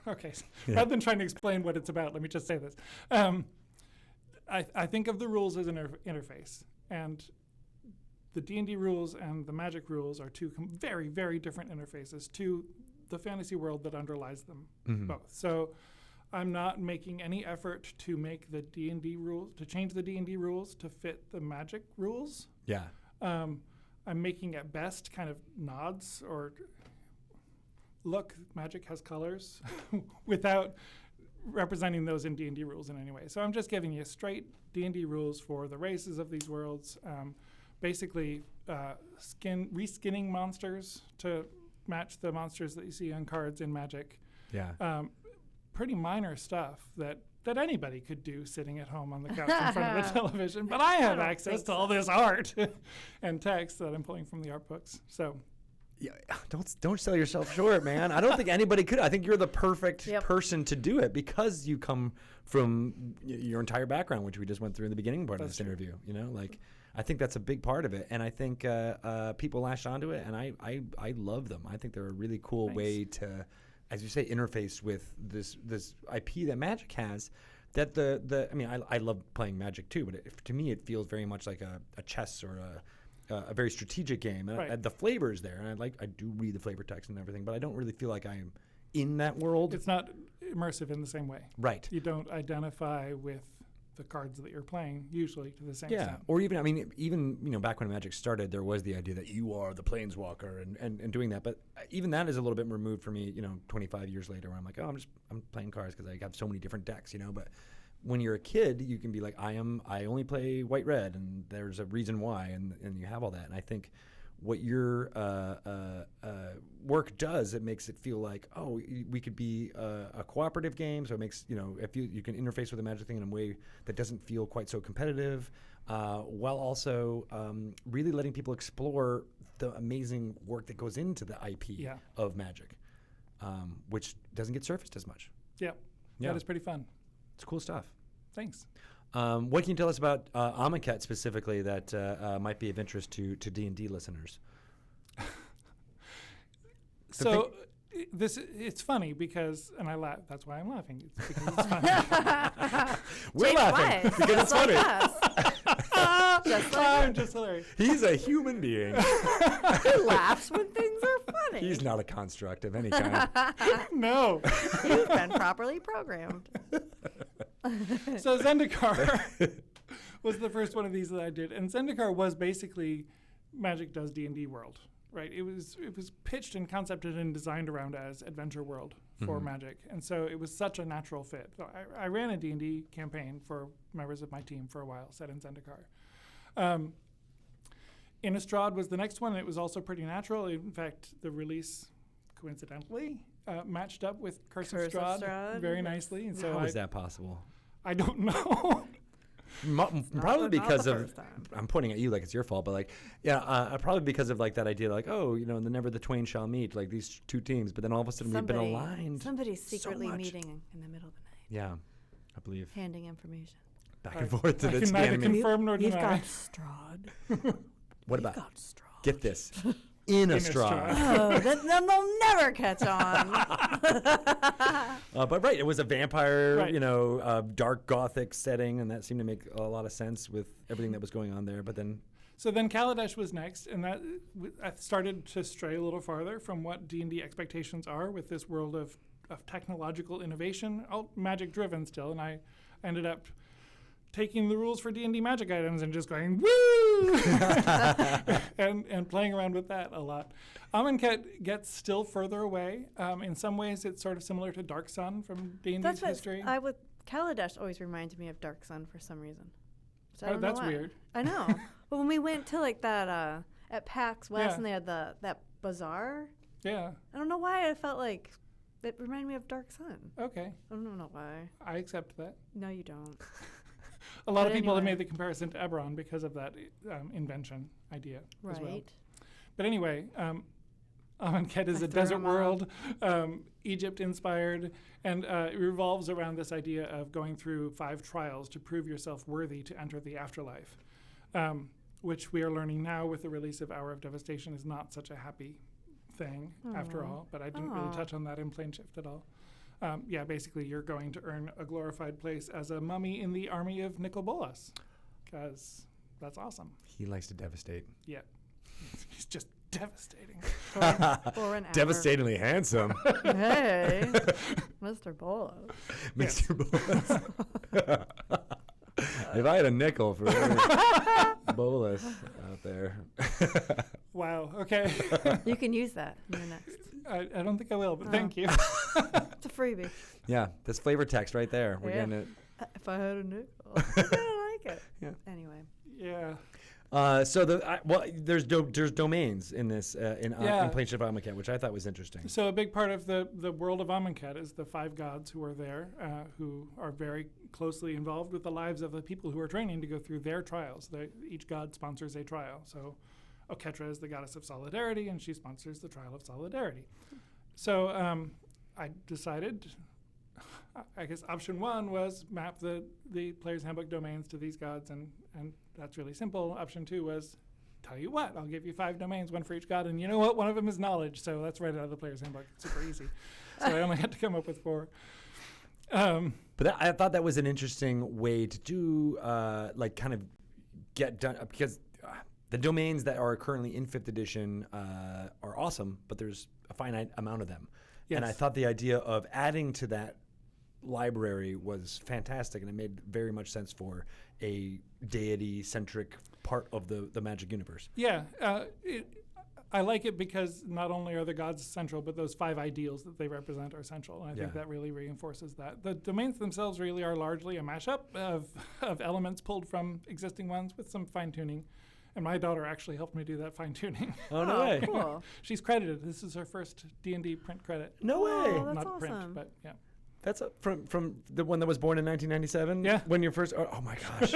Okay. Rather than trying to explain what it's about, let me just say this. I think of the rules as an interface, and the D&D rules and the Magic rules are two very, very different interfaces to the fantasy world that underlies them both. So I'm not making any effort to make the D&D rules, to change the D&D rules to fit the Magic rules. Yeah. I'm making at best kind of nods or look, Magic has colors without representing those in D&D rules in any way. So I'm just giving you straight D&D rules for the races of these worlds. Basically, reskinning monsters to match the monsters that you see on cards in Magic. Yeah. Pretty minor stuff that anybody could do sitting at home on the couch in front of a television. But I have access to all this art and text that I'm pulling from the art books. So. Yeah, don't sell yourself short, man. I don't think anybody could. I think you're the perfect person to do it because you come from your entire background, which we just went through in the beginning part of this interview. You know, like I think that's a big part of it, and I think people latch onto it, and I love them. I think they're a really cool way to, as you say, interface with this IP that Magic has that I mean, I love playing Magic too, but to me it feels very much like a chess or a very strategic game. And Right. the flavor is there, and I do read the flavor text and everything, but I don't really feel like I am in that world. It's not immersive in the same way. Right. You don't identify with the cards that you're playing usually to the same Yeah, extent. or even back when Magic started, there was the idea that you are the planeswalker and doing that. But even that is a little bit removed for me. 25 years later, where I'm like, oh, I'm playing cards because I have so many different decks. But when you're a kid, you can be like, I only play white red, and there's a reason why, and you have all that. And I think what your work does, it makes it feel like, oh, we could be a cooperative game. So it makes, if you can interface with the Magic thing in a way that doesn't feel quite so competitive, while also really letting people explore the amazing work that goes into the IP of Magic, which doesn't get surfaced as much. Yeah. That is pretty fun. It's cool stuff. Thanks. What can you tell us about Amonkhet specifically that might be of interest to D&D listeners? So it's funny because, and I laugh. That's why I'm laughing. It's because it's funny. We're Jake laughing Wyatt, because it's just like funny. us. Just like I'm just hilarious. He's a human being. he laughs when things are funny. He's not a construct of any kind. No. He's been properly programmed. So Zendikar was the first one of these that I did, and Zendikar was basically Magic Does D&D World, right? It was pitched and concepted and designed around as Adventure World for Magic, and so it was such a natural fit. So I ran a D&D campaign for members of my team for a while, set in Zendikar. Innistrad was the next one, and it was also pretty natural. In fact, the release, coincidentally, matched up with Curse of Strahd very nicely. And so How is that possible? I don't know. Probably because the of, first time. I'm pointing at you like it's your fault, but probably because of like that idea, like, oh, the never the twain shall meet, like these two teams, but then all of a sudden we've been aligned. Somebody's so secretly much. meeting in the middle of the night, Yeah, I believe. handing information. Back and forth to I the can neither scanning. confirm nor You've deny. got Strahd. What about, Got Strahd. get this, Innistrad. Oh, then they'll never catch on. But right, it was a vampire, Right. dark gothic setting, and that seemed to make a lot of sense with everything that was going on there. But then, So then Kaladesh was next, and that I started to stray a little farther from what D&D expectations are with this world of technological innovation, all magic-driven still, and I ended up taking the rules for D&D magic items and just going, woo! and playing around with that a lot. Amonkhet gets still further away. In some ways, it's sort of similar to Dark Sun from D&D's That's what history. Kaladesh always reminded me of Dark Sun for some reason. So I Oh, don't know that's why. weird. I know. But when we went to like that at PAX West Yeah. and they had that bazaar, Yeah, I don't know why I felt like it reminded me of Dark Sun. okay. I don't know why. I accept that. No, you don't. A lot But of people have anyway. made the comparison to Eberron because of that invention idea as well. Right. But anyway, Amonkhet is I a threw desert 'em off. world, Egypt-inspired, and it revolves around this idea of going through 5 trials to prove yourself worthy to enter the afterlife, which we are learning now with the release of Hour of Devastation is not such a happy thing after all, but I didn't really Aw. touch on that in Plane Shift at all. Basically you're going to earn a glorified place as a mummy in the army of Nicol Bolas, because that's awesome. he likes to devastate. Yeah, he's just devastating. For an hour. Devastatingly handsome. Hey, Mr. Bolos. Mr. Bolas. If I had a nickel for Bolas out there. Wow, okay. You can use that in your next. I don't think I will, but thank you. It's a freebie. Yeah, that's flavor text right there. We're Yeah. getting it. If I had a nickel, I kind of like it. Yeah. Anyway. Yeah. There's domains in this in Plane Shift Amonkhet, which I thought was interesting. So a big part of the world of Amonkhet is the 5 gods who are there, who are very closely involved with the lives of the people who are training to go through their trials. Each god sponsors a trial. So Oketra is the goddess of solidarity, and she sponsors the trial of solidarity. So I decided, I guess option 1 was map the player's handbook domains to these gods, and that's really simple. Option 2 was, tell you what, I'll give you 5 domains, 1 for each god, and you know what? One of them is knowledge, so that's right out of the player's handbook. It's super easy. So I only had to come up with 4. But I thought that was an interesting way to do, like, kind of get done, because the domains that are currently in 5th edition are awesome, but there's a finite amount of them. Yes. And I thought the idea of adding to that library was fantastic, and it made very much sense for a deity-centric part of the Magic universe. Yeah, I like it because not only are the gods central, but those 5 ideals that they represent are central. And I think that really reinforces that. The domains themselves really are largely a mashup of elements pulled from existing ones with some fine-tuning. And my daughter actually helped me do that fine-tuning. Oh, no way. Cool. She's credited. This is her first D&D print credit. No way. Oh, that's Not awesome. print, but yeah. That's from the one that was born in 1997? Yeah. When you're first, oh my gosh.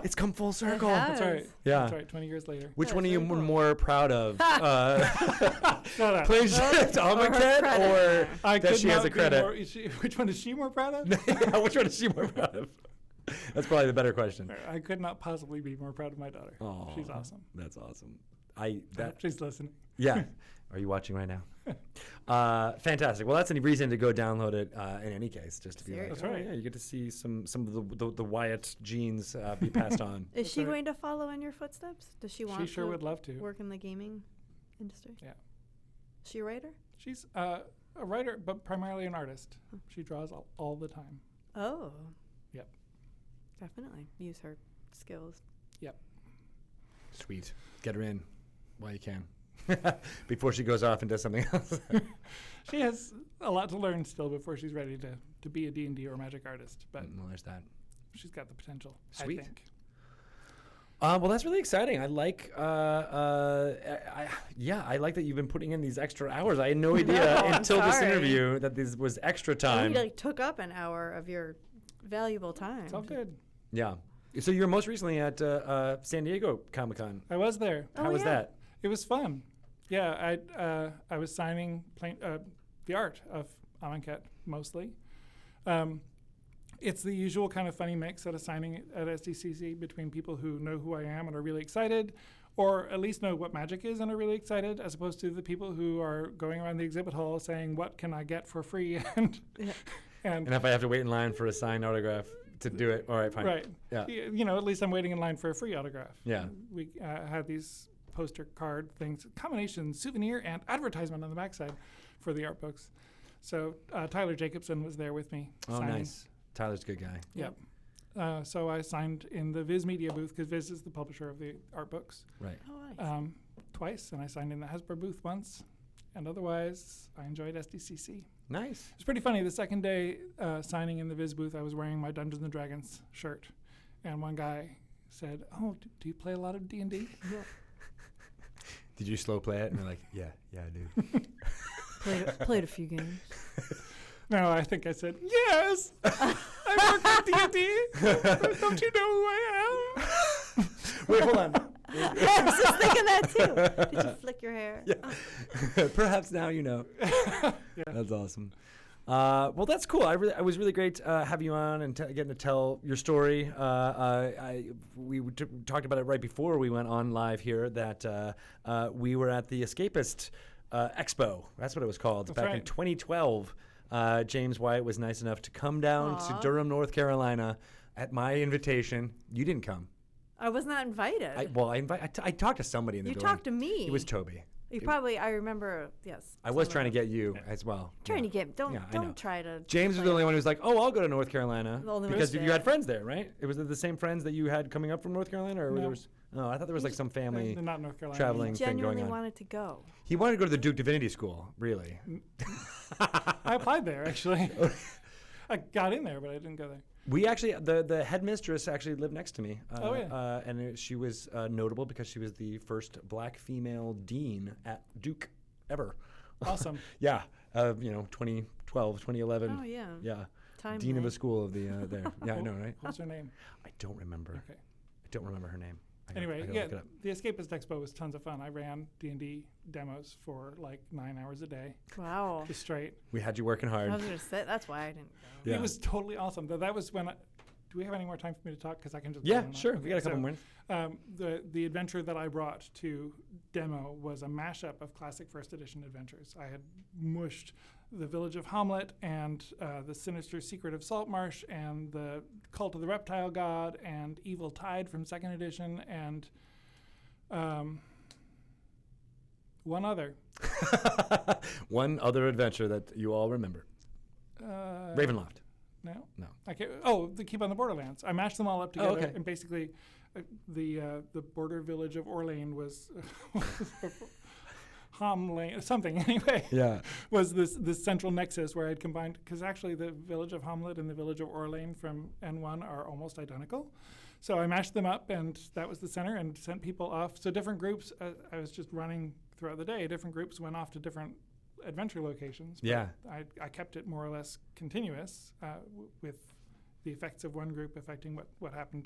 It's come full circle. has. That's right. Yeah. That's right, 20 years later. Which That's one are you very cool. more proud of? No. Plagiarized Amonkhet, credit. or I that could she has not a be credit? more- which one is she more proud of? Yeah, which one is she more proud of? That's probably the better question. I could not possibly be more proud of my daughter. Oh, She's awesome. That's awesome. She's listening. Yeah. Are you watching right now? Fantastic. Well, that's a reason to go download it in any case, just to be like, That's oh, right. yeah, you get to see some of the Wyatt genes be passed on. Is she right. going to follow in your footsteps? Does she want She sure to would love to. work in the gaming industry? Yeah. Is she a writer? She's a writer, but primarily an artist. She draws all the time. Oh. Yep. Definitely use her skills. Yep. Sweet. Get her in while you can. Before she goes off and does something else. She has a lot to learn still before she's ready to be a D&D or magic artist, but Well, there's that. she's got the potential, Sweet. I think. Well, that's really exciting. I like, I like that you've been putting in these extra hours. I had no idea I'm until this sorry. interview that this was extra time. We took up an hour of your valuable time. It's all good. Yeah. So you were most recently at San Diego Comic-Con. I was there. Oh, How was yeah. that? It was fun. Yeah, I was signing the art of Amonkhet mostly. It's the usual kind of funny mix at a signing at SDCC between people who know who I am and are really excited, or at least know what magic is and are really excited, as opposed to the people who are going around the exhibit hall saying, "What can I get for free?" and Yeah. and And if I have to wait in line for a signed autograph to do it, all right, fine. right, Yeah. you know, at least I'm waiting in line for a free autograph. Yeah. We had these poster card things, combination souvenir and advertisement on the backside for the art books. So Tyler Jacobson was there with me. Oh, signing. nice. Tyler's a good guy. Yep. So I signed in the Viz Media booth because Viz is the publisher of the art books Right. Oh, nice. twice, and I signed in the Hasbro booth once. And otherwise, I enjoyed SDCC. Nice. It's pretty funny. The second day signing in the Viz booth, I was wearing my Dungeons and Dragons shirt, and one guy said, "Oh, do you play a lot of D&D?" Did you slow play it? And they're like, yeah, I do. Played a few games. No, I think I said, "Yes, I work at D&D. Don't you know who I am?" Wait, hold on. I was just thinking that too. Did you flick your hair? Yeah. Perhaps now you know. Yeah. That's awesome. Well, that's cool. I was really great having you on and getting to tell your story. We talked about it right before we went on live here that we were at the Escapist Expo. That's what it was called. That's back in right. 2012. James Wyatt was nice enough to come down to Aw. Durham, North Carolina at my invitation. You didn't come. I was not invited. I talked to somebody in the You dorm. talked to me. It was Toby. You probably. I remember. Yes. I was some trying to of get you as well. Trying Yeah. to get. Don't Yeah, I know. try to. James was the only one who was like, "Oh, I'll go to North Carolina," The only one because who's you had there. friends there, right? It was the same friends that you had coming up from North Carolina, or No. there was? Oh, I thought there was like some family They're not North Carolina. traveling thing going Genuinely on. wanted to go. He wanted to go to the Duke Divinity School, really. I applied there, actually. I got in there, but I didn't go there. We actually, the headmistress actually lived next to me. Oh, yeah. And she was notable because she was the first black female dean at Duke ever. Awesome. Yeah, 2012, 2011. Oh yeah. Yeah, Time. dean of a school of the there. Yeah, I know, right? What's her name? I don't remember. Okay. I don't remember her name. I Anyway, gotta yeah, look it up. the Escapist Expo was tons of fun. I ran D&D demos for like 9 hours a day, Wow. just straight. We had you working I hard. was gonna say that's why I didn't go. Yeah. It was totally awesome. That was when. Do we have any more time for me to talk? Because I can just. Yeah, go on. sure. Okay, We got a couple so, more. The adventure that I brought to demo was a mashup of classic first edition adventures. I had mushed the Village of Hamlet, and the Sinister Secret of Saltmarsh, and the Cult of the Reptile God, and Evil Tide from 2nd edition, and one other. One other adventure that you all remember. Ravenloft. No. No. I can't, the Keep on the Borderlands. I mashed them all up together, okay. and basically, the border village of Orlane was Hamlane, something anyway. Yeah. Was this central nexus where I'd combined, because actually the village of Hamlet and the village of Orlane from N1 are almost identical. So I mashed them up, and that was the center, and sent people off. So different groups, I was just running throughout the day, different groups went off to different adventure locations. But Yeah. I kept it more or less continuous with the effects of one group affecting what happened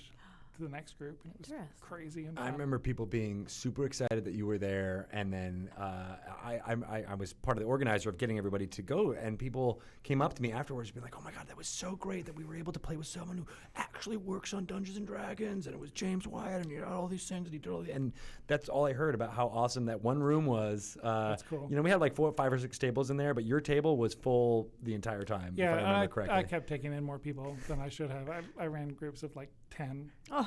to the next group, and it was crazy and fun. I remember people being super excited that you were there, and then I was part of the organizer of getting everybody to go, and people came up to me afterwards and be like, "Oh my God, that was so great that we were able to play with someone who actually works on Dungeons and Dragons, and it was James Wyatt, and he did all these things, and he did all and that's all I heard about how awesome that one room was. That's cool. You know, we had like 5 or 6 tables in there, but your table was full the entire time. Yeah, if I remember correctly. I kept taking in more people than I should have. I ran groups of like 10. Oh,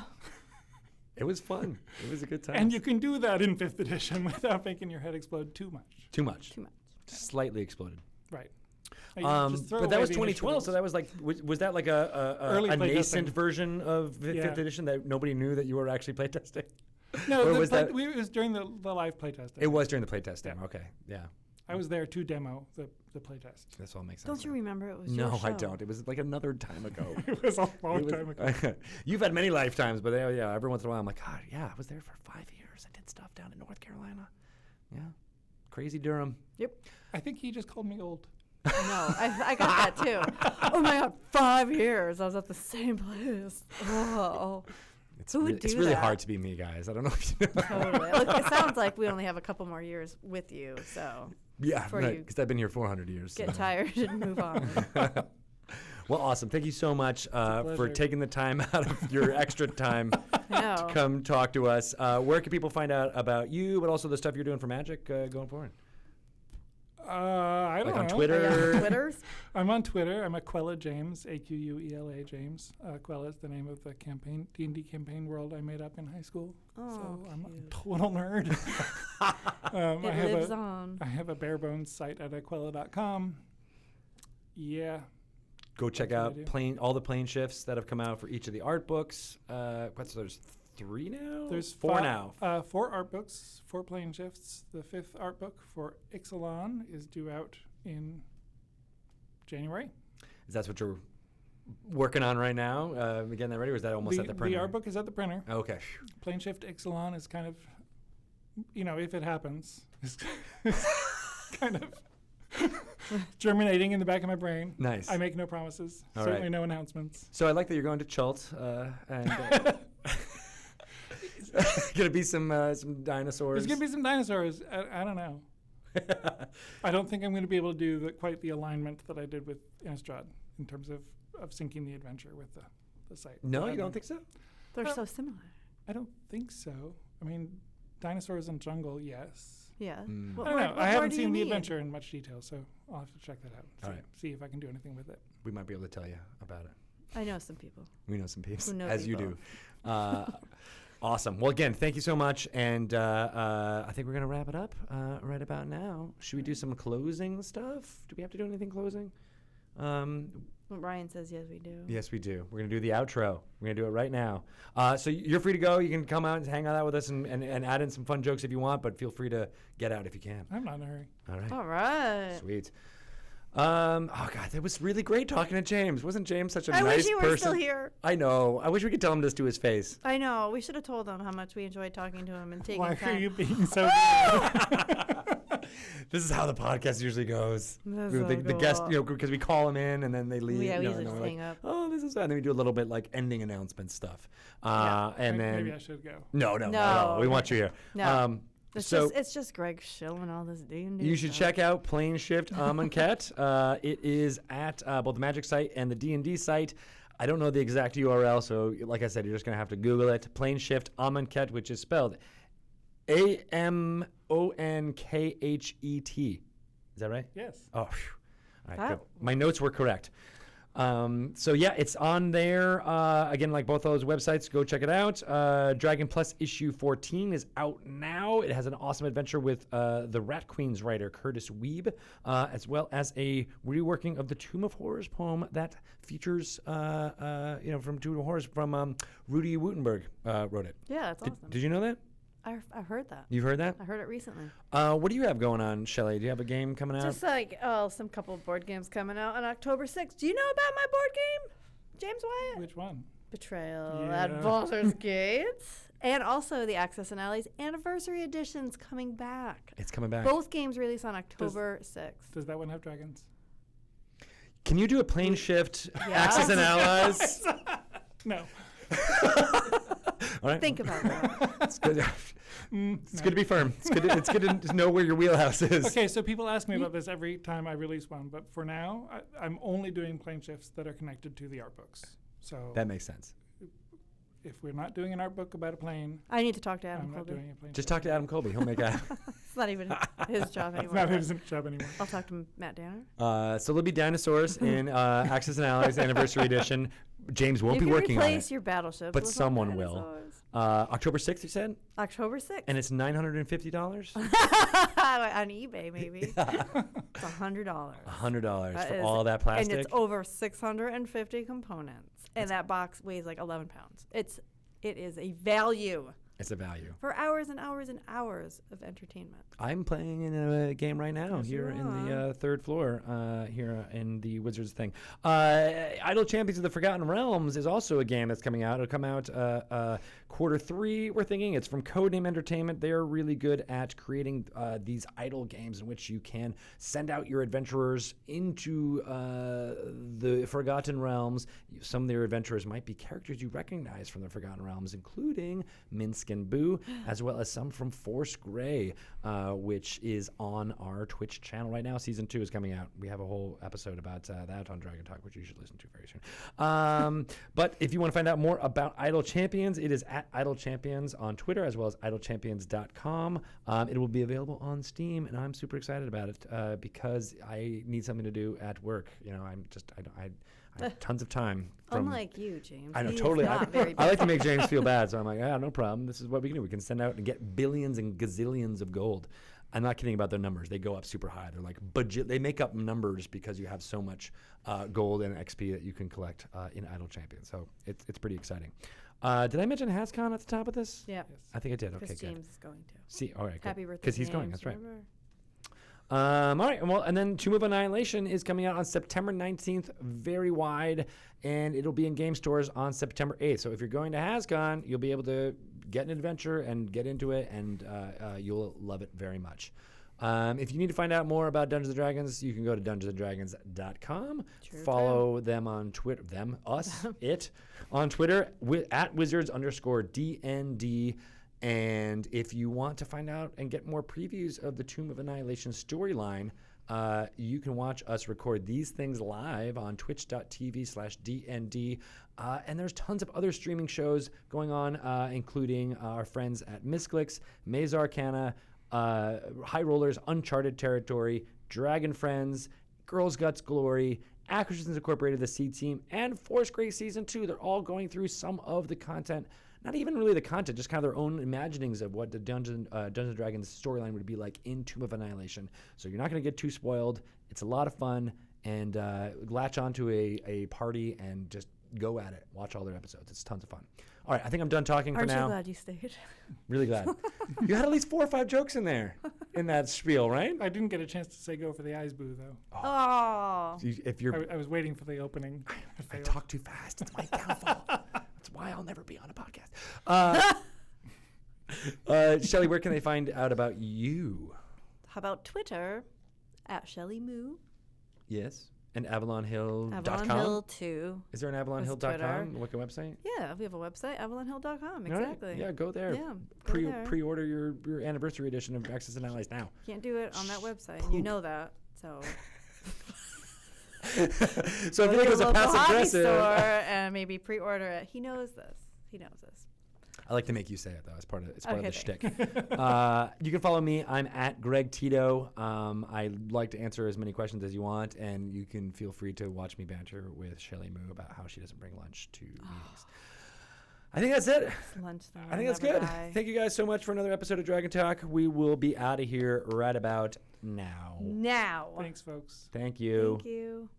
It was fun. It was a good time. And you can do that in 5th edition without making your head explode too much. Too much. too much. Slightly exploded. Right. But that was 2012, so that was like, was that like a Early nascent playtesting. version of Yeah. 5th edition that nobody knew that you were actually playtesting? No, Or it was that? was during the live playtesting. It was during the playtesting. Yeah. Okay, yeah, I was there to demo the playtest. this all makes sense. Don't you remember it was No, your show? I don't. It was like another time ago. It was a long It was- time ago. You've had many lifetimes, but yeah, every once in a while I'm like, God, yeah, I was there for 5 years. I did stuff down in North Carolina. Yeah, crazy Durham. I think he just called me old. No, I got that too. Oh my God, 5 years. I was at the same place. Oh, Who would It's do really that? hard to be me, guys. I don't know if you know. totally. Look, it sounds like we only have a couple more years with you, so Yeah, For you. because I've been here 400 years. get so. tired and move on. Well, awesome. Thank you so much for pleasure. taking the time out of your extra time I know. to come talk to us. Where can people find out about you, but also the stuff you're doing for Magic going forward? I don't Like on know. Twitter? Are you on Twitters? I'm on Twitter. I'm Aquella James, Aquela James. Aquella is the name of the campaign, D&D campaign world I made up in high school. Oh, So I'm a cute. total nerd. It lives on. I have a bare bones site at aquella.com. Yeah. Go check That's what out I do. all the plane shifts that have come out for each of the art books. What's there's 3 now? There's 4 fi- now. 4 art books, 4 plane shifts. The 5th art book for Ixalan is due out in January. Is that what you're working on right now? Getting that ready, or is that almost at the printer? The art book is at the printer. Okay. Plane shift Ixalan is kind of, if it happens, is kind of germinating in the back of my brain. Nice. I make no promises. All Certainly right. no announcements. So I like that you're going to Chult, and gonna be some dinosaurs. There's going to be some dinosaurs. I don't know. I don't think I'm going to be able to do quite the alignment that I did with Innistrad in terms of syncing the adventure with the site. No, But you don't think so? They're Well, so similar. I don't think so. I mean, dinosaurs and jungle, yes. Yeah. Mm. What I don't more- know. what I more haven't do you seen the need? adventure in much detail, so I'll have to check that out. All See, right. see if I can do anything with it. We might be able to tell you about it. I know some people. We know some peeps, Who know as you people. do. Awesome. Well, again, thank you so much, and I think we're gonna wrap it up right about now. Should we do some closing stuff? Do we have to do anything closing? Ryan says yes, we do. Yes, we do. We're gonna do the outro. We're gonna do it right now. So you're free to go. You can come out and hang out with us and add in some fun jokes if you want, but feel free to get out if you can. I'm not in a hurry. All right. All right. Sweet. Oh God, it was really great talking to James. Wasn't James such a I nice wish you were person? still here. I know. I wish we could tell him this to his face. I know. We should have told him how much we enjoyed talking to him and taking Why time. are you being so This is how the podcast usually goes. That's The so guest, cool. because we call them in and then they leave. Yeah, we you know, usually and just we're like, hang up. oh, this is, and then we do a little bit like ending announcement stuff. Yeah. And then Maybe I should go. no, not at all. No. We want you here. No. So It's just Greg shilling all this D&D you should stuff. check out Plane Shift Amonkhet. It is at both the Magic site and the D&D site. I don't know the exact URL, so like I said, you're just going to have to Google it. Plane Shift Amonkhet, which is spelled Amonkhet. Is that right? Yes. Oh, phew. All right, That- good. My notes were correct. So yeah, it's on there. Again, like both of those websites, go check it out. Dragon Plus issue 14 is out now. It has an awesome adventure with the Rat Queens writer Curtis Weeb, as well as a reworking of the Tomb of Horrors poem that features, from Tomb of Horrors from Rudy Woutenberg wrote it. Yeah, that's awesome. Did you know that? I heard that. You've heard that? I heard it recently. What do you have going on, Shelley? Do you have a game coming out? Just like, some couple of board games coming out on October 6th. Do you know about my board game, James Wyatt? Which one? Betrayal Yeah. at Baldur's Gate. And also the Access and Allies Anniversary Edition's coming back. It's coming back. Both games release on October 6th. Does that one have dragons? Can you do a plane shift, Yeah. Axis and Allies? No. All right. Think about that. It's good. It's good to be firm. It's good to know where your wheelhouse is. Okay, so people ask me about this every time I release one, but for now, I'm only doing plane shifts that are connected to the art books. So That makes sense. if we're not doing an art book about a plane, I need to talk to Adam I'm not Colby. doing a plane Just shift. talk to Adam Colby. He'll make a. It's not even his job It's anymore. not but his job anymore. I'll talk to Matt Danner. So there'll be dinosaurs in Axis and Allies Anniversary Edition. James won't you be can working on replace it. your battleships, but with someone will. dinosaurs. October 6th, you said? October 6th. And it's $950? On eBay, maybe. It's $100. $100 That for is- all that plastic? And it's over 650 components. And that box weighs like 11 pounds. It is a value It's a value. for hours and hours and hours of entertainment. I'm playing in a game right now Yes, here you in the are. third floor here in the Wizards thing. Idle Champions of the Forgotten Realms is also a game that's coming out. It'll come out Q3, we're thinking. It's from Codename Entertainment. They're really good at creating these idle games in which you can send out your adventurers into the Forgotten Realms. Some of their adventurers might be characters you recognize from the Forgotten Realms, including Minsk and Boo, as well as some from Force Grey, which is on our Twitch channel right now. Season 2 is coming out. We have a whole episode about that on Dragon Talk, which you should listen to very soon. But if you want to find out more about Idle Champions, it is at Idle Champions on Twitter, as well as idlechampions.com. It will be available on Steam, and I'm super excited about it because I need something to do at work. You know, I have tons of time. Unlike you, James. I know, He is totally. not very I like to busy. make James feel bad, so I'm like, no problem. This is what we can do. We can send out and get billions and gazillions of gold. I'm not kidding about their numbers. They go up super high. They're like budget. They make up numbers because you have so much gold and XP that you can collect in Idle Champions. So it's pretty exciting. Did I mention HasCon at the top of this? Yeah. Yes. I think I did. Okay, Because good. James is going to. See, all right, good. Happy birthday. Because he's going. James, That's right. remember? All right, well, and then Tomb of Annihilation is coming out on September 19th, very wide, and it'll be in game stores on September 8th. So if you're going to HasCon, you'll be able to get an adventure and get into it, and you'll love it very much. If you need to find out more about Dungeons & Dragons, you can go to dungeonsanddragons.com. True Follow them on Twitter, on Twitter, at wizards_DND. And if you want to find out and get more previews of the Tomb of Annihilation storyline, you can watch us record these things live on twitch.tv/DND. And there's tons of other streaming shows going on, including our friends at Misclicks, Maze Arcana, High Rollers, Uncharted Territory, Dragon Friends, Girls Guts Glory, Acquisitions Incorporated, The Seed Team, and Force Grey Season 2. They're all going through some of the content. Not even really the content, just kind of their own imaginings of what the Dungeons & Dragons storyline would be like in Tomb of Annihilation. So you're not going to get too spoiled. It's a lot of fun, and latch onto a party and just go at it. Watch all their episodes. It's tons of fun. All right, I think I'm done talking Aren't for you now. glad you stayed? Really glad. You had at least 4 or 5 jokes in there, in that spiel, right? I didn't get a chance to say go for the eyes boo, though. Oh. If you're, I was waiting for the opening. I talk too fast. It's my downfall. That's why I'll never be on a podcast. Shelley, where can they find out about you? How about Twitter at Shelly Moo? Yes. And AvalonHill.com? Avalon Hill 2. Is there an Twitter. AvalonHill.com? What website? Yeah, we have a website, avalonhill.com. All right. Exactly. Yeah, go there. Yeah, go there. Pre-order your anniversary edition of Axis and Allies now. Can't do it on that website. And you know that. So So I go feel to like it your was a local passive hobby aggressive. store and maybe pre-order it. He knows this. He knows this. I like to make you say it though. It's part of Okay, the shtick. You can follow me. I'm at Greg Tito. I like to answer as many questions as you want, and you can feel free to watch me banter with Shelly Moo about how she doesn't bring lunch to meetings. I think that's it. It's lunch that I think will that's never good. die. Thank you guys so much for another episode of Dragon Talk. We will be out of here right about now. Now. Thanks, folks. Thank you. Thank you.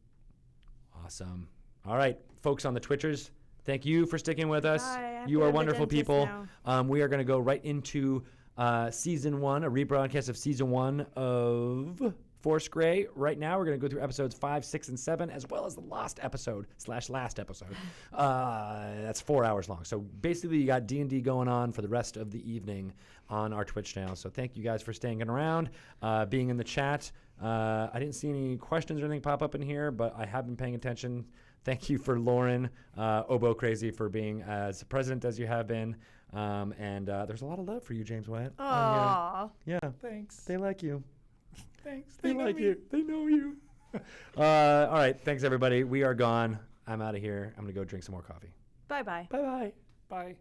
Awesome. All right, folks on the Twitchers, thank you for sticking with us. Bye. I have You to are go to the wonderful dentist people. now. We are going to go right into season 1, a rebroadcast of season 1 of Force Grey. Right now, we're going to go through episodes 5, 6, and 7, as well as the last episode. That's 4 hours long. So basically, you got D&D going on for the rest of the evening on our Twitch channel. So thank you guys for staying around, being in the chat. I didn't see any questions or anything pop up in here, but I have been paying attention. Thank you for Lauren, Oboe Crazy, for being as president as you have been. And there's a lot of love for you, James Wyatt. Aw. Yeah, Thanks. they like you. Thanks. They know like me. you. They know you. All right, thanks everybody. We are gone. I'm out of here. I'm gonna go drink some more coffee. Bye-bye. Bye bye. Bye.